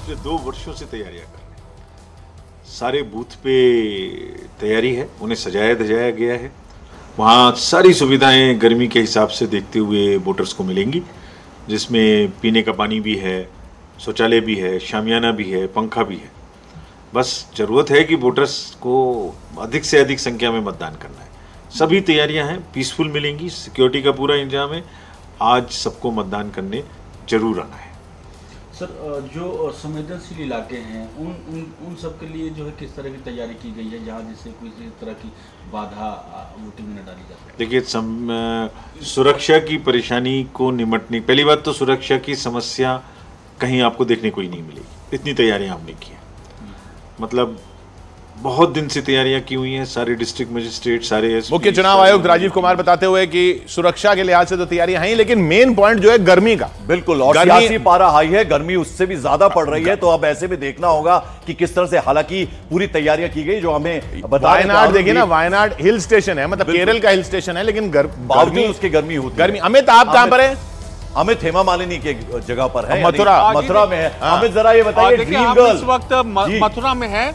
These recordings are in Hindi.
पिछले 2 वर्षों से तैयारियां कर रहे हैं। सारे बूथ पे तैयारी है, उन्हें सजाया धजाया गया है। वहाँ सारी सुविधाएं गर्मी के हिसाब से देखते हुए वोटर्स को मिलेंगी, जिसमें पीने का पानी भी है, शौचालय भी है, शामियाना भी है, पंखा भी है। बस जरूरत है कि वोटर्स को अधिक से अधिक संख्या में मतदान करना है। सभी तैयारियां हैं, पीसफुल मिलेंगी, सिक्योरिटी का पूरा इंतजाम है। आज सबको मतदान करने जरूर आना है। सर, जो संवेदनशील इलाके हैं उन सब के लिए जो है किस तरह की तैयारी की गई है, जहाँ जिससे कोई तरह की बाधा वोटिंग में न डाली जा सके? देखिए, सुरक्षा की परेशानी को निमटने, पहली बात तो सुरक्षा की समस्या कहीं आपको देखने को ही नहीं मिलेगी। इतनी तैयारियां हमने की हैं, मतलब बहुत दिन से तैयारियां की हुई हैं। सारे डिस्ट्रिक्ट मजिस्ट्रेट, सारे एसपी, मुख्य चुनाव आयुक्त राजीव कुमार बताते हुए कि सुरक्षा के लिहाज से तो तैयारियां हैं, लेकिन मेन पॉइंट जो है गर्मी का। बिल्कुल, और सियासी पारा हाई है, गर्मी उससे भी ज्यादा पड़ रही है, तो अब ऐसे में देखना होगा कि किस तरह से, हालांकि पूरी तैयारियां की गई। जो हमें वायनाड देखिए ना, वायनाड हिल स्टेशन है, मतलब केरल का हिल स्टेशन है, लेकिन बावजूद उसकी गर्मी होती है। अमित, आप कहां पर है? अमित हेमा मालिनी के जगह पर है, मथुरा में है। अमित, जरा ये बताइए, ड्रीम गर्ल इस वक्त मथुरा में है।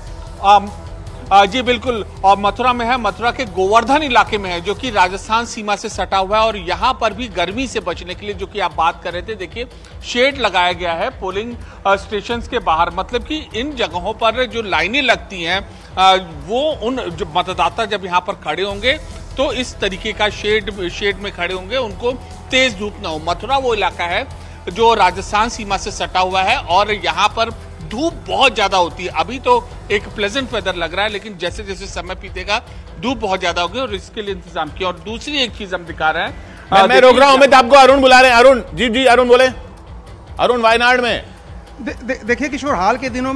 जी बिल्कुल, और मथुरा में है, मथुरा के गोवर्धन इलाके में है, जो कि राजस्थान सीमा से सटा हुआ है। और यहाँ पर भी गर्मी से बचने के लिए, जो कि आप बात कर रहे थे, देखिए शेड लगाया गया है पोलिंग स्टेशंस के बाहर। मतलब कि इन जगहों पर जो लाइनें लगती हैं, वो उन जो मतदाता जब यहाँ पर खड़े होंगे तो इस तरीके का शेड में खड़े होंगे, उनको तेज धूप न हो। मथुरा वो इलाका है जो राजस्थान सीमा से सटा हुआ है और यहाँ पर धूप बहुत ज्यादा होती है। अभी तो एक प्लेजेंट वेदर लग रहा है, लेकिन जैसे जैसे समय बीतेगा धूप बहुत ज्यादा होगी और इसके लिए इंतजाम किया। और दूसरी एक चीज हम दिखा रहे हैं, मैं रोक रहा हूं अमित, आपको अरुण बुला रहे हैं। अरुण जी, अरुण बोले। अरुण, वायनाड में देखिए किशोर, हाल के दिनों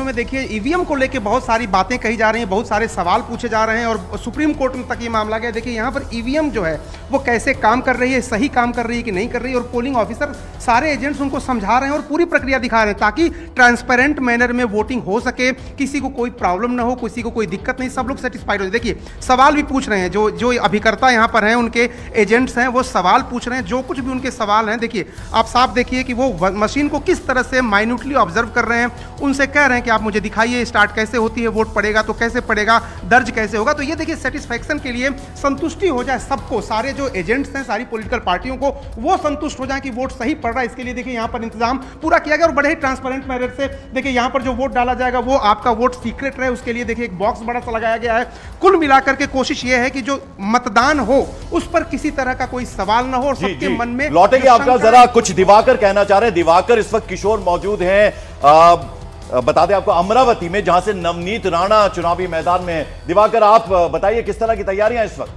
में देखिए ईवीएम को लेके बहुत सारी बातें कही जा रही हैं, बहुत सारे सवाल पूछे जा रहे हैं और सुप्रीम कोर्ट में तक ये मामला गया। देखिए यहाँ पर ईवीएम जो है वो कैसे काम कर रही है, सही काम कर रही है कि नहीं कर रही है, और पोलिंग ऑफिसर सारे एजेंट्स उनको समझा रहे हैं और पूरी प्रक्रिया दिखा रहे हैं, ताकि ट्रांसपेरेंट मैनर में वोटिंग हो सके, किसी को कोई प्रॉब्लम ना हो, किसी को कोई दिक्कत नहीं, सब लोग सेटिस्फाइड हो। देखिए सवाल भी पूछ रहे हैं, जो अभिकर्ता यहाँ पर हैं, उनके एजेंट्स हैं, वो सवाल पूछ रहे हैं। जो कुछ भी उनके सवाल हैं, देखिए आप साफ देखिए कि वो मशीन को किस तरह से माइन्यूटली ऑब्जर्व कर रहे हैं। उनसे कह रहे हैं कि आप मुझे दिखाइए स्टार्ट कैसे होती है, वोट पड़ेगा तो कैसे पड़ेगा, दर्ज कैसे होगा। तो ये देखिए सेटिस्फैक्शन के लिए, संतुष्टि हो जाए सबको, सारे जो एजेंट्स हैं, सारी पॉलिटिकल पार्टियों को वो संतुष्ट हो जाए कि वोट सही पड़ रहा है। इसके लिए देखिए यहाँ पर इंतजाम पूरा किया गया और बड़े ही ट्रांसपेरेंट मैनर से देखिए यहाँ पर जो वोट डाला जाएगा वो आपका वोट सीक्रेट रहे, उसके लिए देखिए एक बॉक्स बड़ा सा लगाया गया है। कुल मिलाकर के कोशिश ये है कि जो मतदान हो उस पर किसी तरह का कोई सवाल ना हो और सबके मन में लौटेंगे आपका। जरा कुछ दिवाकर कहना चाह रहे हैं। दिवाकर इस वक्त किशोर मौजूद हैं, बता दें आपको, अमरावती में, जहां से नवनीत राणा चुनावी मैदान में है। दिवाकर, आप बताइए किस तरह की तैयारियां इस वक्त?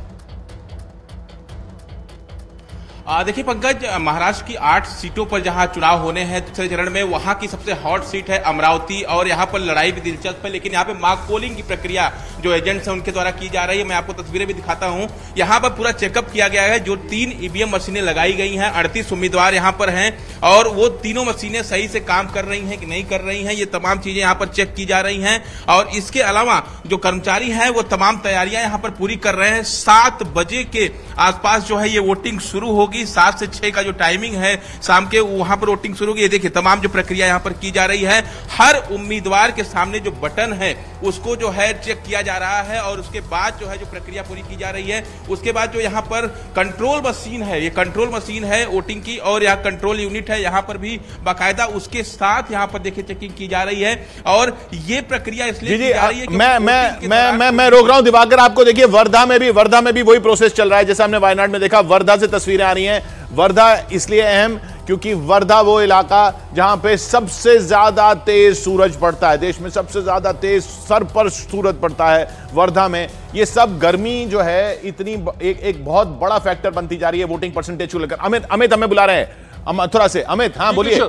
देखिए पंकज, महाराष्ट्र की 8 सीटों पर जहां चुनाव होने हैं दूसरे चरण में, वहां की सबसे हॉट सीट है अमरावती और यहां पर लड़ाई भी दिलचस्प है। लेकिन यहां पे मॉक पोलिंग की प्रक्रिया जो एजेंट्स हैं उनके द्वारा की जा रही है। मैं आपको तस्वीरें भी दिखाता हूं। यहां पर पूरा चेकअप किया गया है। जो 3 ईवीएम मशीनें लगाई गई हैं, 38 उम्मीदवार यहां पर हैं और वो तीनों मशीनें सही से काम कर रही हैं कि नहीं कर रही हैं, ये तमाम चीजें यहां पर चेक की जा रही हैं। और इसके अलावा जो कर्मचारी हैं वो तमाम तैयारियां यहां पर पूरी कर रहे हैं। 7 बजे के आसपास जो है ये वोटिंग शुरू होगी। 7 से 6 का जो टाइमिंग है शाम के, वहां पर वोटिंग शुरू होगी। ये देखिए तमाम जो प्रक्रिया यहां पर की जा रही है। हर उम्मीदवार के सामने जो बटन है उसको जो है चेक किया जा रहा है और उसके बाद जो है जो प्रक्रिया पूरी की जा रही है। उसके बाद जो यहाँ पर कंट्रोल मशीन है, ये कंट्रोल मशीन है वोटिंग की और यहाँ कंट्रोल यूनिट है, यहाँ पर भी बाकायदा उसके साथ यहाँ पर देखिए चेकिंग की जा रही है। और ये प्रक्रिया इसलिए की जा रही है मैं रोक रहा हूं दिवाकर आपको। देखिए वर्धा में भी वही प्रोसेस चल रहा है जैसा हमने वायनाड में देखा। वर्धा से तस्वीरें आ रही हैं। वर्धा इसलिए अहम क्योंकि वर्धा वो इलाका जहां पे सबसे ज्यादा तेज सूरज पड़ता है, देश में सबसे ज्यादा तेज सर पर सूरज पड़ता है वर्धा में। ये सब गर्मी जो है इतनी एक बहुत बड़ा फैक्टर बनती जा रही है वोटिंग परसेंटेज को लेकर। अमित हमें बुला रहे हैं मथुरा से। अमित, हाँ बोलिए।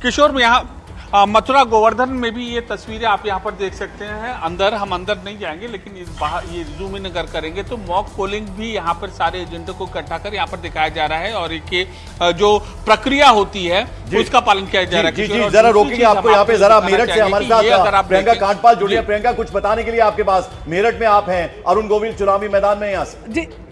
किशोर, में यहाँ मथुरा गोवर्धन में भी ये तस्वीरें आप यहाँ पर देख सकते हैं। हम अंदर नहीं जाएंगे, लेकिन इस बाहर ये जूम इन अगर करेंगे तो मॉक पोलिंग भी यहाँ पर सारे एजेंटों को इकट्ठा कर यहाँ पर दिखाया जा रहा है और एक जो प्रक्रिया होती है उसका पालन किया जा रहा है। जी, जरा रोकेंगे आपको यहाँ पे। जरा मेरठ से हमारे साथ प्रियंका कांडपाल जुड़ी है। प्रियंका, कुछ बताने के लिए आपके पास, मेरठ में आप हैं, अरुण गोविल चुनावी मैदान में यहाँ से।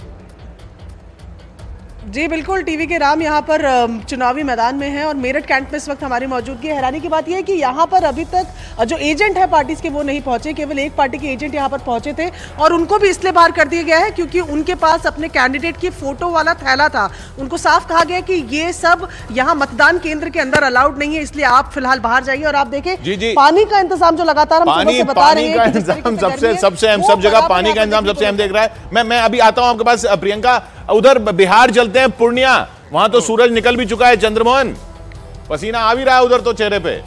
जी बिल्कुल, टीवी के राम यहाँ पर चुनावी मैदान में हैं और मेरठ कैंट में इस वक्त हमारी मौजूदगी है। हैरानी की बात यह है कि यहाँ पर अभी तक जो एजेंट है पार्टीज के वो नहीं पहुंचे, केवल एक पार्टी के एजेंट यहाँ पर पहुंचे थे और उनको भी इसलिए बाहर कर दिया गया है क्योंकि उनके पास अपने कैंडिडेट की फोटो वाला थैला था। उनको साफ कहा गया कि ये सब यहाँ मतदान केंद्र के अंदर अलाउड नहीं है, इसलिए आप फिलहाल बाहर जाइए। और आप देखें पानी का इंतजाम जो लगातार हम सुबह से बता रहे हैं, सबसे अहम, सब जगह पानी का इंतजाम सबसे अहम देख रहा है। मैं अभी आता हूं आपके पास प्रियंका, उधर बिहार चलते हैं, पूर्णिया, वहां तो सूरज निकल भी चुका है। चंद्रमोहन, पसीना आ भी रहा है उधर तो चेहरे पे।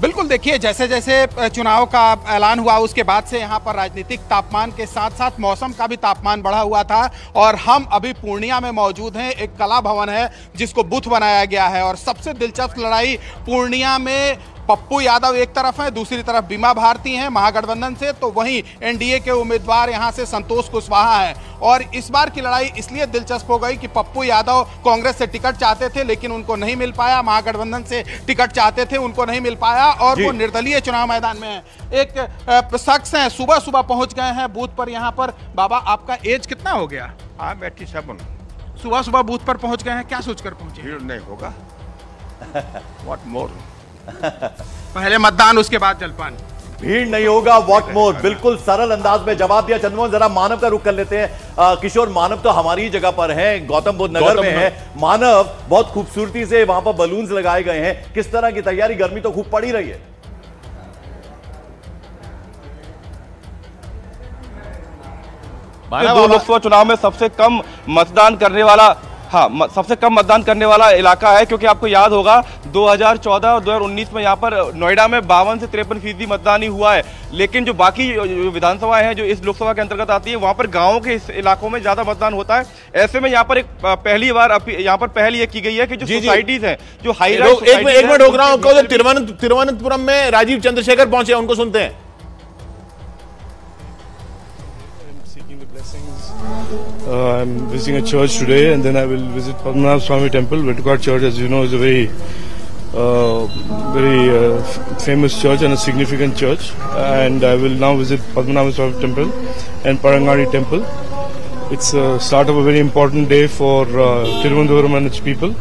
बिल्कुल, देखिए जैसे जैसे चुनाव का ऐलान हुआ उसके बाद से यहाँ पर राजनीतिक तापमान के साथ साथ मौसम का भी तापमान बढ़ा हुआ था और हम अभी पूर्णिया में मौजूद हैं। एक कला भवन है जिसको बूथ बनाया गया है और सबसे दिलचस्प लड़ाई पूर्णिया में पप्पू यादव एक तरफ है, दूसरी तरफ बीमा भारती हैं महागठबंधन से, तो वहीं एनडीए के उम्मीदवार यहां से संतोष कुशवाहा हैं। और इस बार की लड़ाई इसलिए दिलचस्प हो गई कि पप्पू यादव कांग्रेस से टिकट चाहते थे लेकिन उनको नहीं मिल पाया, महागठबंधन से टिकट चाहते थे उनको नहीं मिल पाया और वो निर्दलीय चुनाव मैदान में है। एक शख्स हैं, सुबह सुबह पहुंच गए हैं बूथ पर। यहाँ पर बाबा, आपका एज कितना हो गया? 87। सुबह सुबह बूथ पर पहुंच गए हैं, क्या सोचकर पहुंचे? भीड़ नहीं होगा। What more. पहले मतदान उसके बाद जलपान। भीड़ नहीं होगा, व्हाट मोर। बिल्कुल सरल अंदाज में जवाब दिया चंद्रमोहन। जरा मानव का रुख कर लेते हैं। किशोर, मानव तो हमारी ही जगह पर है, गौतम बुद्ध नगर में है। मानव, बहुत खूबसूरती से वहां पर बलून्स लगाए गए हैं, किस तरह की तैयारी? गर्मी तो खूब पड़ी रही है। दो लोकसभा चुनाव में सबसे कम मतदान करने वाला सबसे कम मतदान करने वाला इलाका है, क्योंकि आपको याद होगा 2014 और 2019 में यहाँ पर नोएडा में 52 से 53% मतदान ही हुआ है। लेकिन जो बाकी विधानसभाएं हैं जो इस लोकसभा के अंतर्गत आती है, वहाँ पर गाँव के इस इलाकों में ज्यादा मतदान होता है। ऐसे में यहाँ पर एक पहली बार यहाँ पर पहल ये की गई है कि जो सोसाइटीज हैं, जो हाई राइज, एक मिनट रोक रहा हूँ, तिरुवनंतपुरम में राजीव चंद्रशेखर पहुंचे, उनको सुनते हैं। I'm visiting a church today, and then I will visit Padmanabh Swami Temple. Vetukad Church, as you know, is a very famous church and a significant church. And I will now visit Padmanabh Swami Temple and Parangari Temple. It's the start of a very important day for Tiruvandhuram and its people.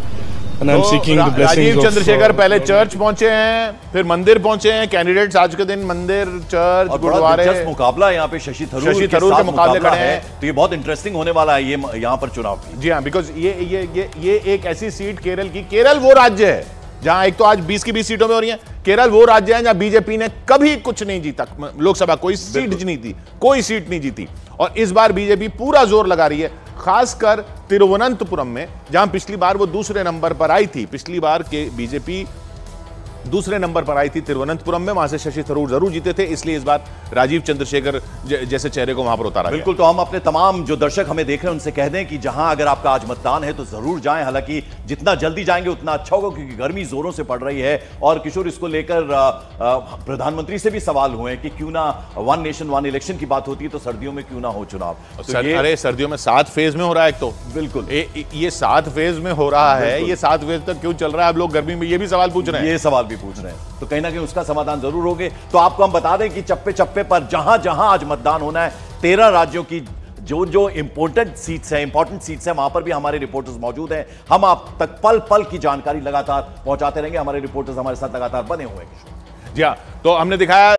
And I'm seeking the blessings Rajiv Chandrashekhar पहले चर्च पहुंचे हैं, फिर मंदिर पहुंचे हैं। कैंडिडेट्स आज के दिन मंदिर, चर्च, गुरुद्वारे। दिलचस्प मुकाबला यहाँ पे शशि थरूर के मुकाबले खड़े हैं, तो ये बहुत इंटरेस्टिंग होने वाला है ये यहाँ पर चुनाव। जी हाँ, बिकॉज ये एक ऐसी सीट केरल वो राज्य है जहां एक तो आज 20 की 20 सीटों में हो रही हैं। केरल वो राज्य है जहां बीजेपी ने कभी कुछ नहीं जीता, लोकसभा कोई सीट नहीं थी, कोई सीट नहीं जीती। और इस बार बीजेपी पूरा जोर लगा रही है, खासकर तिरुवनंतपुरम में, जहां पिछली बार वो दूसरे नंबर पर आई थी। पिछली बार के बीजेपी दूसरे नंबर पर आई थी तिरुवनंतपुरम में, वहां से शशि थरूर जरूर जीते थे, इसलिए इस बार राजीव चंद्रशेखर जैसे चेहरे को वहां पर उतारा। बिल्कुल, तो हम अपने तमाम जो दर्शक हमें देख रहे हैं उनसे कह दें कि जहां अगर आपका आज मतदान है तो जरूर जाएं। हालांकि जितना जल्दी जाएंगे उतना अच्छा होगा, क्योंकि गर्मी जोरों से पड़ रही है। और किशोर, इसको लेकर प्रधानमंत्री से भी सवाल हुए कि क्यों ना वन नेशन वन इलेक्शन की बात होती है तो सर्दियों में क्यों ना हो चुनाव। अरे सर्दियों में 7 फेज में हो रहा है, एक तो बिल्कुल ये 7 फेज में हो रहा है, ये 7 फेज तक क्यों चल रहा है? आप लोग गर्मी में ये भी सवाल पूछ रहे हैं, ये सवाल भी पूछ रहे हैं, तो कहीं ना कहीं उसका समाधान जरूर होगे। तो आपको हम बता दें कि चप्पे चप्पे पर जहां जहां आज मतदान होना है, 13 राज्यों की जो इंपोर्टेंट सीट्स हैं वहां पर भी हमारे रिपोर्टर्स मौजूद हैं। हम आप तक पल पल की जानकारी लगातार पहुंचाते रहेंगे, हमारे रिपोर्टर्स हमारे साथ लगातार बने हुए हैं। जी हाँ, तो हमने दिखाया